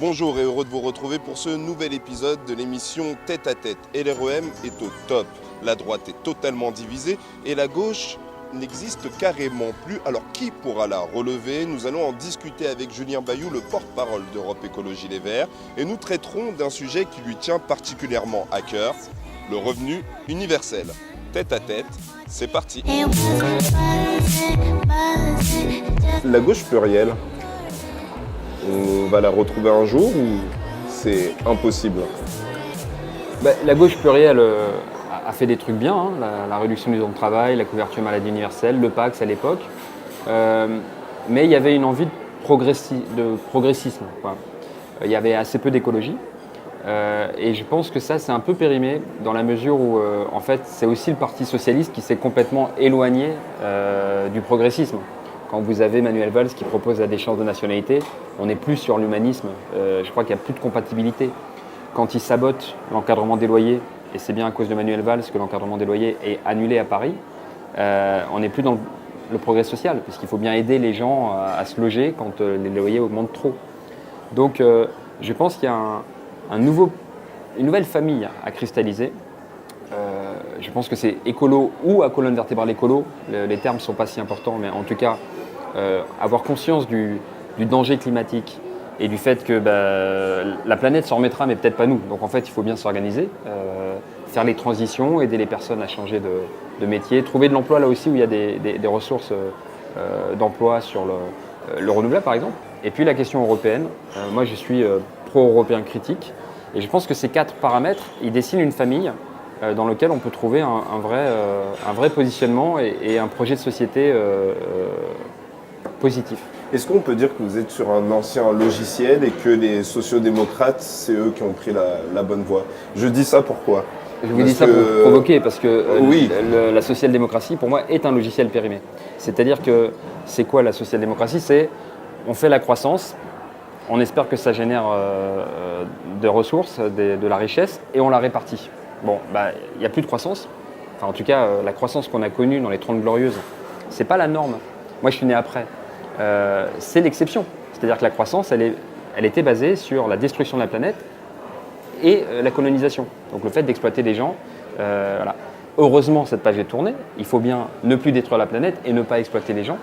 Bonjour et heureux de vous retrouver pour ce nouvel épisode de l'émission Tête à Tête. Et l'REM est au top. La droite est totalement divisée et la gauche n'existe carrément plus. Alors qui pourra la relever? Nous allons en discuter avec Julien Bayou, le porte-parole d'Europe Écologie Les Verts. Et nous traiterons d'un sujet qui lui tient particulièrement à cœur, le revenu universel. Tête à Tête, c'est parti. La gauche plurielle, on va la retrouver un jour ou c'est impossible? La gauche plurielle a fait des trucs bien, hein, la réduction du temps de travail, la couverture maladie universelle, le PACS à l'époque. Mais il y avait une envie de progressisme, quoi. Il y avait assez peu d'écologie. Et je pense que ça, c'est un peu périmé dans la mesure où, en fait, c'est aussi le Parti socialiste qui s'est complètement éloigné du progressisme. Quand vous avez Manuel Valls qui propose la déchéance de nationalité, on n'est plus sur l'humanisme. Je crois qu'il n'y a plus de compatibilité. Quand il sabote l'encadrement des loyers, et c'est bien à cause de Manuel Valls que l'encadrement des loyers est annulé à Paris, on n'est plus dans le progrès social, puisqu'il faut bien aider les gens à se loger quand les loyers augmentent trop. Donc je pense qu'il y a une nouvelle famille à cristalliser. Je pense que c'est écolo ou à colonne vertébrale écolo, les termes ne sont pas si importants, mais en tout cas, avoir conscience du danger climatique et du fait que la planète s'en remettra, mais peut-être pas nous. Donc en fait, il faut bien s'organiser, faire les transitions, aider les personnes à changer de métier, trouver de l'emploi là aussi où il y a des ressources d'emploi sur le renouvelable par exemple. Et puis la question européenne, moi je suis pro-européen critique, et je pense que ces 4 paramètres, ils dessinent une famille dans lequel on peut trouver un vrai positionnement et un projet de société positif. Est-ce qu'on peut dire que vous êtes sur un ancien logiciel et que les sociodémocrates, c'est eux qui ont pris la bonne voie? Je dis ça pourquoi? Je vous dis ça pour provoquer, parce que oui. La social-démocratie, pour moi, est un logiciel périmé. C'est-à-dire que c'est quoi la social-démocratie? C'est on fait la croissance, on espère que ça génère des ressources, de la richesse, et on la répartit. Bon, il n'y a plus de croissance. Enfin, en tout cas, la croissance qu'on a connue dans les 30 Glorieuses, c'est pas la norme. Moi, je suis né après. C'est l'exception. C'est-à-dire que la croissance, elle était basée sur la destruction de la planète et la colonisation. Donc le fait d'exploiter des gens, voilà. Heureusement, cette page est tournée. Il faut bien ne plus détruire la planète et ne pas exploiter les gens.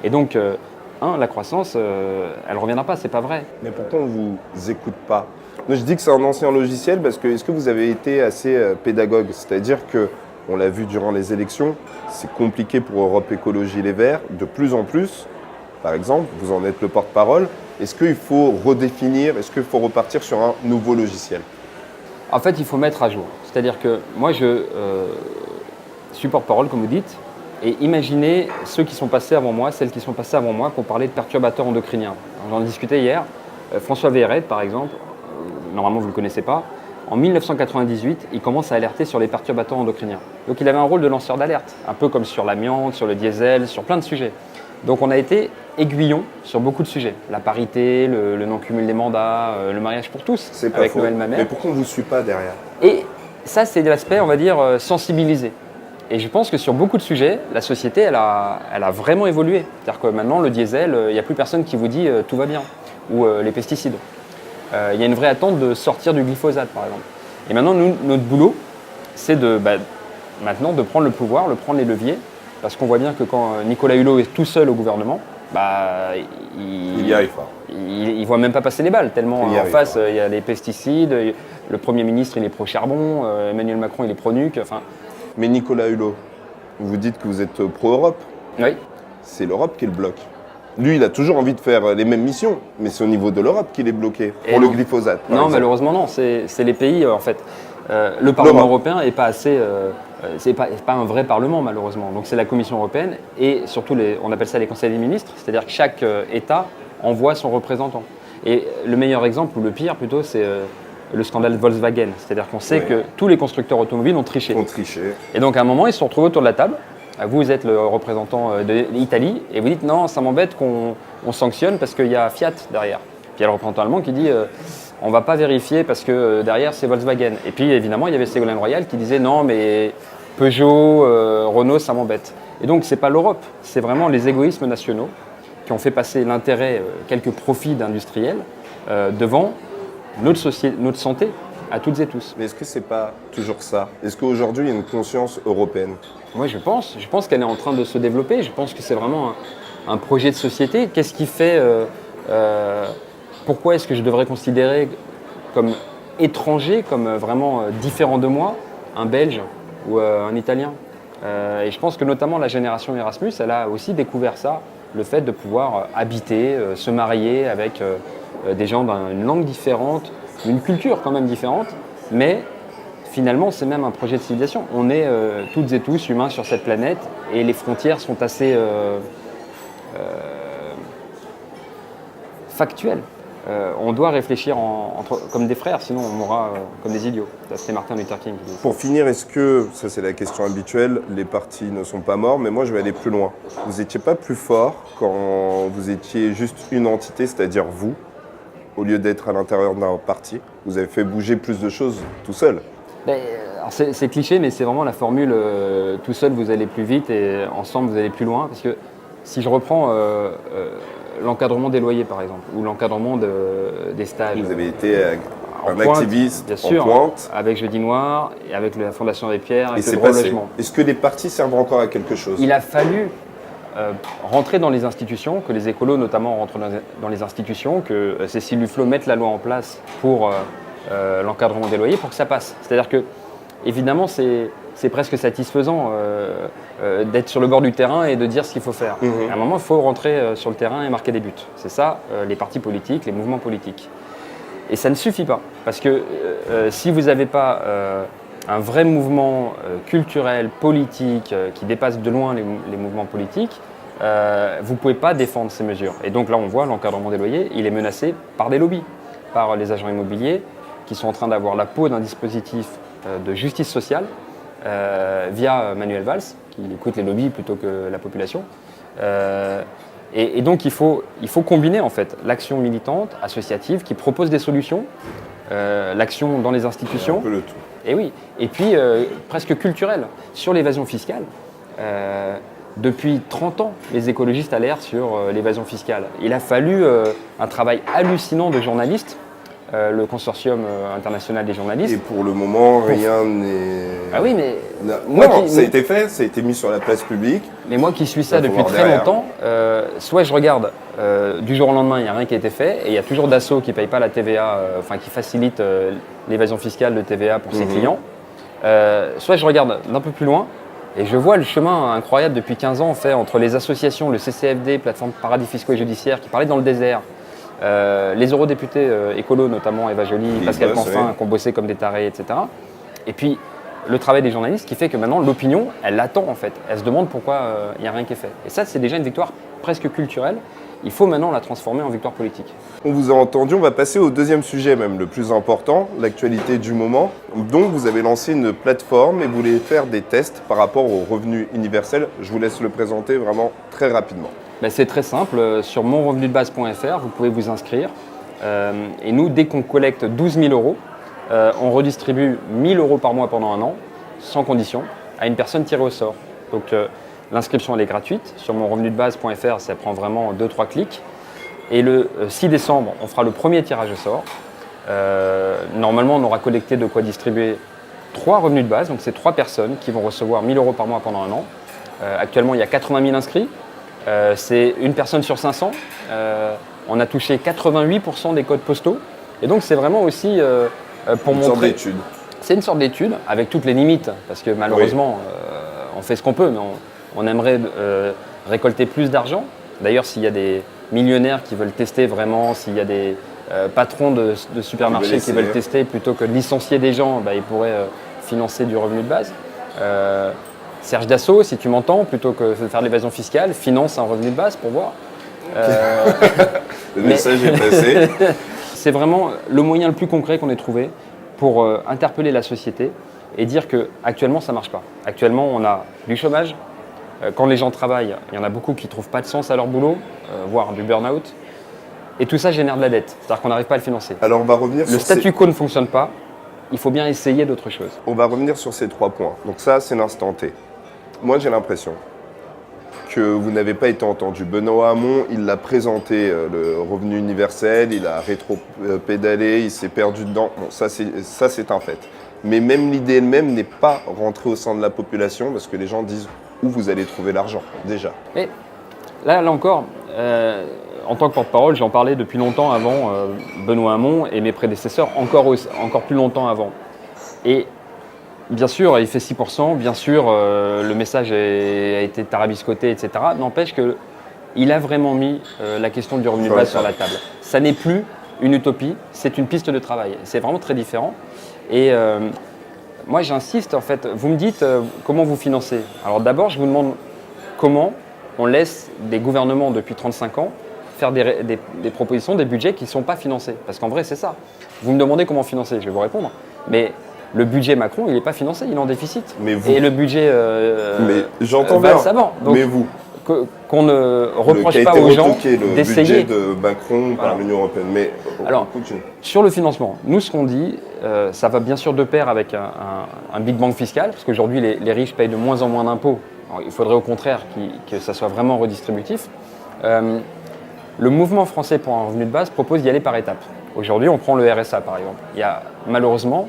Et donc, la croissance, elle ne reviendra pas, c'est pas vrai. Mais pourquoi on ne vous écoute pas? Je dis que c'est un ancien logiciel parce que est-ce que vous avez été assez pédagogue? C'est-à-dire que, on l'a vu durant les élections, c'est compliqué pour Europe Écologie Les Verts, de plus en plus. Par exemple, vous en êtes le porte-parole. Est-ce qu'il faut redéfinir, est-ce qu'il faut repartir sur un nouveau logiciel? En fait, il faut mettre à jour. C'est-à-dire que moi, je suis porte-parole, comme vous dites, et imaginez ceux qui sont passés avant moi, celles qui sont passées avant moi, pour parler de perturbateurs endocriniens. J'en discutais hier. François Véret, par exemple, normalement vous ne le connaissez pas, en 1998, il commence à alerter sur les perturbateurs endocriniens. Donc il avait un rôle de lanceur d'alerte, un peu comme sur l'amiante, sur le diesel, sur plein de sujets. Donc on a été aiguillon sur beaucoup de sujets. La parité, le non-cumul des mandats, le mariage pour tous, avec Noël Mamère. Mais pourquoi on ne vous suit pas derrière? Et ça, c'est l'aspect, on va dire, sensibilisé. Et je pense que sur beaucoup de sujets, la société, elle a vraiment évolué. C'est-à-dire que maintenant, le diesel, il n'y a plus personne qui vous dit tout va bien, ou les pesticides. Il y a une vraie attente de sortir du glyphosate, par exemple. Et maintenant, nous, notre boulot, c'est maintenant de prendre le pouvoir, de prendre les leviers, parce qu'on voit bien que quand Nicolas Hulot est tout seul au gouvernement, il y arrive pas. Il ne voit même pas passer les balles, tellement en face, il y a les pesticides, le Premier ministre, il est pro-charbon, Emmanuel Macron, il est pro-nuc. Enfin. Mais Nicolas Hulot, vous dites que vous êtes pro-Europe. Oui. C'est l'Europe qui le bloque. Lui, il a toujours envie de faire les mêmes missions, mais c'est au niveau de l'Europe qu'il est bloqué, pour le glyphosate. Non, malheureusement non, c'est les pays, en fait. Le Parlement européen n'est pas assez... c'est pas un vrai Parlement, malheureusement. Donc c'est la Commission européenne et surtout, on appelle ça les conseils des ministres, c'est-à-dire que chaque État envoie son représentant. Et le meilleur exemple, ou le pire plutôt, c'est le scandale Volkswagen. C'est-à-dire qu'on sait que tous les constructeurs automobiles ont triché. Et donc à un moment, ils se sont retrouvés autour de la table. Vous êtes le représentant de l'Italie et vous dites non, ça m'embête qu'on sanctionne parce qu'il y a Fiat derrière. Puis il y a le représentant allemand qui dit on ne va pas vérifier parce que derrière c'est Volkswagen. Et puis évidemment, il y avait Ségolène Royal qui disait non, mais Peugeot, Renault, ça m'embête. Et donc ce n'est pas l'Europe, c'est vraiment les égoïsmes nationaux qui ont fait passer l'intérêt, quelques profits d'industriels devant notre santé à toutes et tous. Mais est-ce que c'est pas toujours ça? Est-ce qu'aujourd'hui, il y a une conscience européenne? Moi, je pense qu'elle est en train de se développer. Je pense que c'est vraiment un projet de société. Qu'est-ce qui fait pourquoi est-ce que je devrais considérer comme étranger, comme vraiment différent de moi, un Belge ou un Italien? Et je pense que notamment la génération Erasmus, elle a aussi découvert ça, le fait de pouvoir habiter, se marier avec des gens d'une langue différente, d'une culture quand même différente, mais finalement c'est même un projet de civilisation. On est toutes et tous humains sur cette planète et les frontières sont assez factuelles. On doit réfléchir comme des frères, sinon on mourra comme des idiots. Ça, c'était Martin Luther King qui disait. Pour finir, est-ce que, ça c'est la question habituelle, les partis ne sont pas morts, mais moi je vais aller plus loin. Vous n'étiez pas plus fort quand vous étiez juste une entité, c'est-à-dire vous, au lieu d'être à l'intérieur d'un parti? Vous avez fait bouger plus de choses tout seul. Alors c'est cliché, mais c'est vraiment la formule tout seul vous allez plus vite et ensemble vous allez plus loin. Parce que si je reprends l'encadrement des loyers par exemple, ou l'encadrement des stages. Vous avez été un pointe, activiste bien sûr, en pointe. avec Jeudi Noir et avec la Fondation des Pierres, Et avec le c'est droit au passé. logement. Est-ce que les partis servent encore à quelque chose? Il a fallu rentrer dans les institutions, que les écolos notamment rentrent dans les institutions, que Cécile Duflot mette la loi en place pour l'encadrement des loyers pour que ça passe. C'est-à-dire que, évidemment, c'est presque satisfaisant d'être sur le bord du terrain et de dire ce qu'il faut faire. À un moment, il faut rentrer sur le terrain et marquer des buts. C'est ça, les partis politiques, les mouvements politiques. Et ça ne suffit pas, parce que si vous n'avez pas un vrai mouvement culturel, politique, qui dépasse de loin les mouvements politiques, vous ne pouvez pas défendre ces mesures. Et donc là, on voit l'encadrement des loyers, il est menacé par des lobbies, par les agents immobiliers, qui sont en train d'avoir la peau d'un dispositif de justice sociale via Manuel Valls, qui écoute les lobbies plutôt que la population. Et donc il faut combiner en fait l'action militante, associative, qui propose des solutions, l'action dans les institutions, Un peu le tout. et oui, et puis presque culturelle, sur l'évasion fiscale. Depuis 30 ans, les écologistes alertent sur l'évasion fiscale. Il a fallu un travail hallucinant de journalistes, le consortium international des journalistes. Et pour le moment, rien n'est... Ah oui, mais... Ça a été fait, ça a été mis sur la place publique. Mais moi qui suis ça Il faut depuis voir très derrière. longtemps, soit je regarde du jour au lendemain, il n'y a rien qui a été fait, et il y a toujours Dassault qui ne paye pas la TVA, qui facilite l'évasion fiscale de TVA pour ses clients. Soit je regarde d'un peu plus loin, et je vois le chemin incroyable depuis 15 ans fait entre les associations, le CCFD, plateforme paradis fiscaux et judiciaires, qui parlaient dans le désert, les eurodéputés écolos, notamment Eva Joly, Pascal Canfin, qui ont bossé comme des tarés, etc. Et puis le travail des journalistes qui fait que maintenant l'opinion, elle l'attend en fait. Elle se demande pourquoi il n'y a rien qui est fait. Et ça, c'est déjà une victoire presque culturelle. Il faut maintenant la transformer en victoire politique. On vous a entendu, on va passer au deuxième sujet même, le plus important, l'actualité du moment. Donc vous avez lancé une plateforme et vous voulez faire des tests par rapport au revenu universel. Je vous laisse le présenter vraiment très rapidement. C'est très simple, sur monrevenudebase.fr, vous pouvez vous inscrire. Et nous, dès qu'on collecte 12 000 euros, on redistribue 1 000 euros par mois pendant un an, sans condition, à une personne tirée au sort. Donc l'inscription elle est gratuite. Sur monrevenudebase.fr, ça prend vraiment 2-3 clics. Et le 6 décembre, on fera le premier tirage au sort. Normalement, on aura collecté de quoi distribuer 3 revenus de base. Donc c'est 3 personnes qui vont recevoir 1 000 euros par mois pendant un an. Actuellement, il y a 80 000 inscrits. C'est une personne sur 500. On a touché 88% des codes postaux. Et donc c'est vraiment aussi pour montrer... Une sorte d'étude. C'est une sorte d'étude avec toutes les limites, parce que malheureusement, on fait ce qu'on peut, mais on aimerait récolter plus d'argent. D'ailleurs, s'il y a des millionnaires qui veulent tester vraiment, s'il y a des patrons de supermarchés qui veulent tester plutôt que de licencier des gens, ils pourraient financer du revenu de base. Serge Dassault, si tu m'entends, plutôt que de faire de l'évasion fiscale, finance un revenu de base pour voir. Le message est passé. C'est vraiment le moyen le plus concret qu'on ait trouvé pour interpeller la société et dire qu'actuellement, ça ne marche pas. Actuellement, on a du chômage. Quand les gens travaillent, il y en a beaucoup qui ne trouvent pas de sens à leur boulot, voire du burn-out. Et tout ça génère de la dette, c'est-à-dire qu'on n'arrive pas à le financer. Alors on va revenir le statu quo ne fonctionne pas, il faut bien essayer d'autres choses. On va revenir sur ces 3 points. Donc ça, c'est l'instant T. Moi, j'ai l'impression que vous n'avez pas été entendu. Benoît Hamon, il l'a présenté, le revenu universel, il a rétro-pédalé, il s'est perdu dedans. Bon, ça c'est un fait. Mais même l'idée elle-même n'est pas rentrée au sein de la population parce que les gens disent où vous allez trouver l'argent, déjà. Mais là encore, en tant que porte-parole, j'en parlais depuis longtemps avant Benoît Hamon et mes prédécesseurs, encore plus longtemps avant. Et bien sûr, il fait 6%, bien sûr, le message a été tarabiscoté, etc. N'empêche qu'il a vraiment mis la question du revenu de base sur la table. Ça n'est plus une utopie, c'est une piste de travail. C'est vraiment très différent. Et moi, j'insiste, en fait, vous me dites comment vous financez. Alors d'abord, je vous demande comment on laisse des gouvernements depuis 35 ans faire des propositions, des budgets qui ne sont pas financés. Parce qu'en vrai, c'est ça. Vous me demandez comment financer, je vais vous répondre. Mais le budget Macron, il n'est pas financé, il est en déficit. Mais vous, et le budget j'entends bien. Donc, mais vous, qu'on ne reproche pas aux gens d'essayer. Le budget de Macron par l'Union européenne. Mais alors, sur le financement, nous, ce qu'on dit, ça va bien sûr de pair avec un Big Bang fiscal, parce qu'aujourd'hui, les riches payent de moins en moins d'impôts. Alors, il faudrait au contraire que ça soit vraiment redistributif. Le mouvement français pour un revenu de base propose d'y aller par étapes. Aujourd'hui, on prend le RSA, par exemple. Il y a malheureusement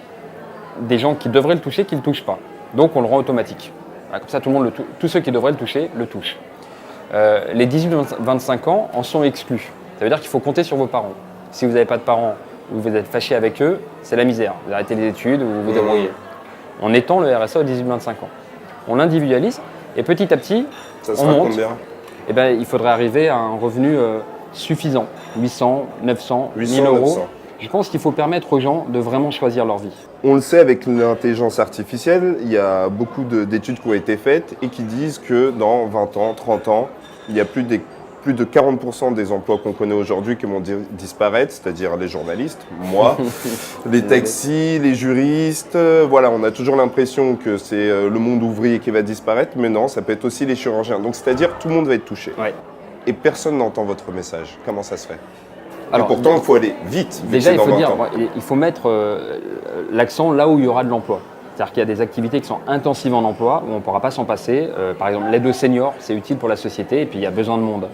des gens qui devraient le toucher qui ne le touchent pas. Donc, on le rend automatique. Comme ça, tous ceux qui devraient le toucher, le touchent. Les 18-25 ans en sont exclus. Ça veut dire qu'il faut compter sur vos parents. Si vous n'avez pas de parents ou vous êtes fâché avec eux, c'est la misère. Vous arrêtez les études ou vous vous débrouillez. On étend le RSA aux 18-25 ans. On l'individualise et petit à petit, ça sera combien ? Eh ben, il faudrait arriver à un revenu suffisant. 800, 900, 1000 euros. 900. Je pense qu'il faut permettre aux gens de vraiment choisir leur vie. On le sait, avec l'intelligence artificielle, il y a beaucoup d'études qui ont été faites et qui disent que dans 20 ans, 30 ans, il y a plus de 40% des emplois qu'on connaît aujourd'hui qui vont disparaître, c'est-à-dire les journalistes, moi, les taxis, les juristes. Voilà, on a toujours l'impression que c'est le monde ouvrier qui va disparaître, mais non, ça peut être aussi les chirurgiens. Donc, c'est-à-dire tout le monde va être touché. Ouais. Et personne n'entend votre message. Comment ça se fait ? Alors, et pourtant, il faut aller vite. Déjà, il faut mettre l'accent là où il y aura de l'emploi. C'est-à-dire qu'il y a des activités qui sont intensives en emploi, où on ne pourra pas s'en passer. Par exemple, l'aide aux seniors, c'est utile pour la société, et puis il y a besoin de monde.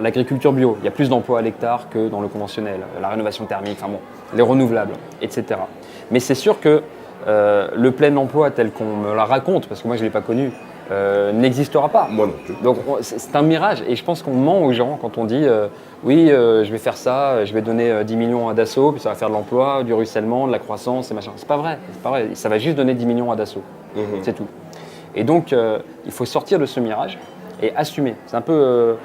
L'agriculture bio, il y a plus d'emplois à l'hectare que dans le conventionnel. La rénovation thermique, enfin bon, les renouvelables, etc. Mais c'est sûr que le plein emploi tel qu'on me la raconte, parce que moi je ne l'ai pas connu, n'existera pas. Moi non plus. Donc c'est un mirage et je pense qu'on ment aux gens quand on dit oui, je vais faire ça, je vais donner 10 millions à Dassault, puis ça va faire de l'emploi, du ruissellement, de la croissance et machin. C'est pas vrai, ça va juste donner 10 millions à Dassault, c'est tout. Et donc il faut sortir de ce mirage et assumer. C'est un peu,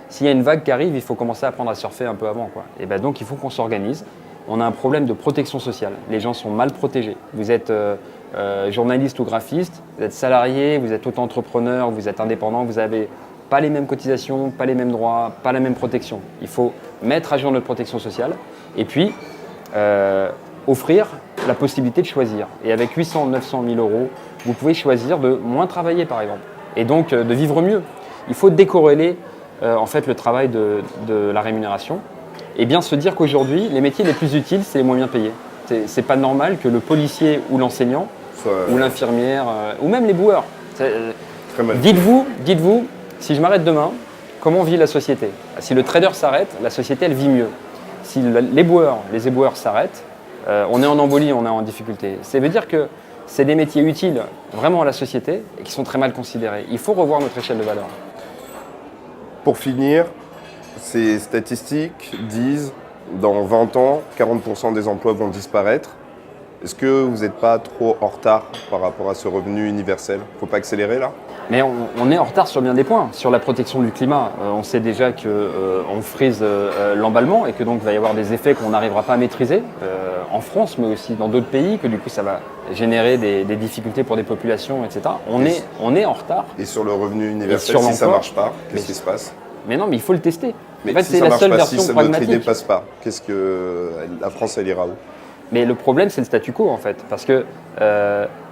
s'il y a une vague qui arrive, il faut commencer à apprendre à surfer un peu avant, quoi. Et ben donc il faut qu'on s'organise. On a un problème de protection sociale. Les gens sont mal protégés. Vous êtes journaliste ou graphiste, vous êtes salarié, vous êtes auto-entrepreneur, vous êtes indépendant, vous n'avez pas les mêmes cotisations, pas les mêmes droits, pas la même protection. Il faut mettre à jour notre protection sociale et puis offrir la possibilité de choisir. Et avec 800, 900 000 euros, vous pouvez choisir de moins travailler par exemple et donc de vivre mieux. Il faut décorréler en fait le travail de la rémunération et bien se dire qu'aujourd'hui, les métiers les plus utiles, c'est les moins bien payés. C'est pas normal que le policier ou l'enseignant ou l'infirmière ou même les boueurs. Dites-vous, si je m'arrête demain, comment vit la société ? Si le trader s'arrête, la société elle vit mieux. Si les éboueurs s'arrêtent, on est en embolie, on est en difficulté. Ça veut dire que c'est des métiers utiles vraiment à la société et qui sont très mal considérés. Il faut revoir notre échelle de valeur. Pour finir, ces statistiques disent dans 20 ans, 40% des emplois vont disparaître. Est-ce que vous n'êtes pas trop en retard par rapport à ce revenu universel ? Il ne faut pas accélérer là ? Mais on est en retard sur bien des points. Sur la protection du climat, on sait déjà qu'on frise l'emballement et que donc il va y avoir des effets qu'on n'arrivera pas à maîtriser en France, mais aussi dans d'autres pays, que du coup ça va générer des difficultés pour des populations, etc. On est en retard. Et sur le revenu universel, si ça ne marche pas, qu'est-ce qui se passe ? Mais non, mais il faut le tester. Mais en fait, si c'est ça la marche seule pas, version si pragmatique. votre idée passe pas, qu'est-ce que la France elle ira où ? Mais le problème, c'est le statu quo en fait, parce que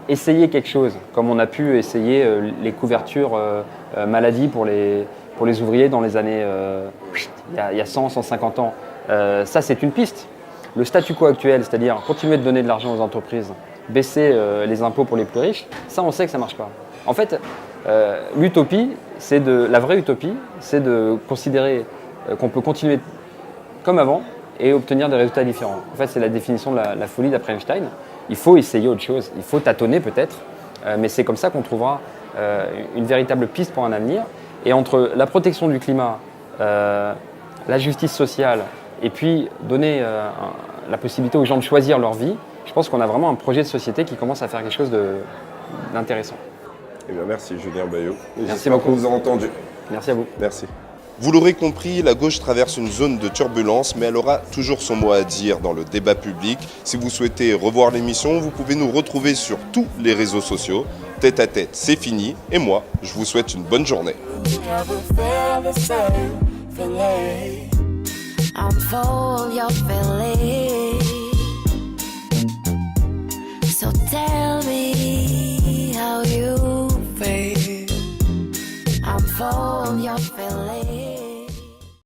essayer quelque chose, comme on a pu essayer les couvertures maladie pour les ouvriers dans les années il y a 100, 150 ans, ça c'est une piste. Le statu quo actuel, c'est-à-dire continuer de donner de l'argent aux entreprises, baisser les impôts pour les plus riches, ça on sait que ça ne marche pas. En fait, L'utopie, la vraie utopie, c'est de considérer qu'on peut continuer comme avant et obtenir des résultats différents. En fait, c'est la définition de la folie d'après Einstein. Il faut essayer autre chose, il faut tâtonner peut-être, mais c'est comme ça qu'on trouvera une véritable piste pour un avenir. Et entre la protection du climat, la justice sociale, et puis donner la possibilité aux gens de choisir leur vie, je pense qu'on a vraiment un projet de société qui commence à faire quelque chose d'intéressant. Eh bien, merci Julien Bayot. Merci beaucoup. Qu'on vous a entendu. Merci à vous. Merci. Vous l'aurez compris, la gauche traverse une zone de turbulence, mais elle aura toujours son mot à dire dans le débat public. Si vous souhaitez revoir l'émission, vous pouvez nous retrouver sur tous les réseaux sociaux. Tête à tête, c'est fini. Et moi, je vous souhaite une bonne journée. I'm full your feeling. So tell me how you feel. I'm full your feeling.